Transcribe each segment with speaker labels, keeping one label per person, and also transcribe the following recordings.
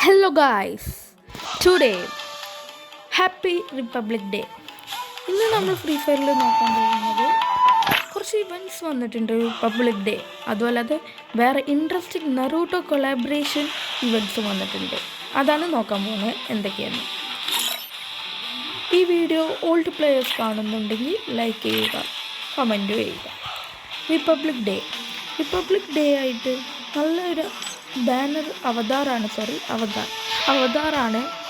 Speaker 1: Hello guys, today happy republic day. ഇന്ന് നമ്മൾ free ഫയറിൽ നോക്കാൻ പോകുന്നത് കുറച്ച് ഇവൻറ്റ്സ് വന്നിട്ടുണ്ട് റിപ്പബ്ലിക് ഡേ. അതുപോലെ വേറെ ഇൻട്രസ്റ്റിംഗ് നറൂട്ടോ കൊളാബറേഷൻ ഇവൻറ്റ്സ് വന്നിട്ടുണ്ട്. അതാണ് നോക്കാൻ പോകുന്നത് എന്തൊക്കെയാണ്. ഈ വീഡിയോ ഓൾഡ് പ്ലേയേഴ്സ് കാണുന്നുണ്ടെങ്കിൽ ലൈക്ക് ചെയ്യുക, കമൻറ്റ് ചെയ്യുക. റിപ്പബ്ലിക് ഡേ ആയിട്ട് നല്ലൊരു ബാനർ അവതാറാണ്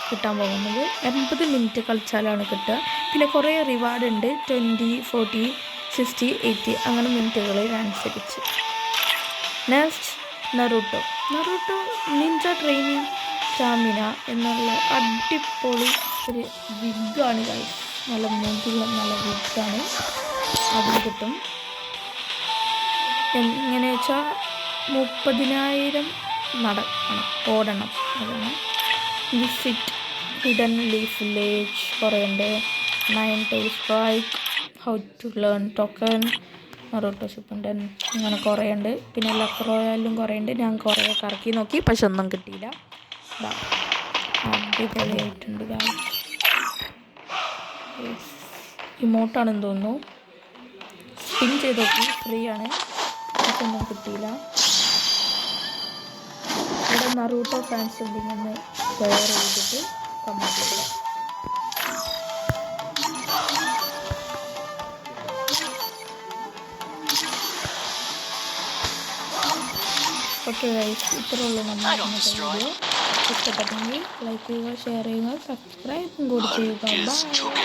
Speaker 1: കിട്ടാൻ പോകുന്നത്. 80 മിനിറ്റ് കളിച്ചാലാണ് കിട്ടുക. പിന്നെ കുറേ റിവാർഡ് ഉണ്ട്, 20, 40, 60, 80 അങ്ങനെ മിനിറ്റുകളിനനുസരിച്ച്. Next Naruto ninja training stamina എന്നുള്ള അടിപൊളി ഒരു വിഗ്ഗാണ് ഗൈസ്. നല്ല മുടിയുള്ള നല്ല വിഗ്ഗാണ്, അതും കിട്ടും. എങ്ങനെ വെച്ചാൽ 30,000 ഓടണം. അതാണ് വിസിറ്റ് ഹിഡൻ ലീഫ് വില്ലേജ് കുറേ ഉണ്ട്. 9 days strike, how to learn token, Naruto Shippuden, അങ്ങനെ കുറേ ഉണ്ട്. പിന്നെ ലക്ക് റോയാലും കുറേ ഉണ്ട്. ഞാൻ കുറേ കറക്കി നോക്കി, പക്ഷെ ഒന്നും കിട്ടിയില്ല. അടിപൊളിയായിട്ടുണ്ട്. ഇമോട്ടാണെന്ന് തോന്നുന്നു. സ്പിൻ ചെയ്ത് നോക്കി, ഫ്രീ ആണ്, ഒന്നും കിട്ടിയില്ല. ഇവിടെ നറൂട്ടോ ഫാൻസ് ഉണ്ടെങ്കിൽ ഷെയർ ചെയ്തിട്ട് കമൻറ്റ് ചെയ്യുക. ഓക്കെ ഗൈസ്, ഇത്രയുള്ളൂ നമ്മുടെ വീഡിയോ. ഇഷ്ടപ്പെട്ടെങ്കിൽ ലൈക്ക് ചെയ്യുക, ഷെയർ ചെയ്യുക, സബ്സ്ക്രൈബും കൂടി ചെയ്യുക. ബൈ.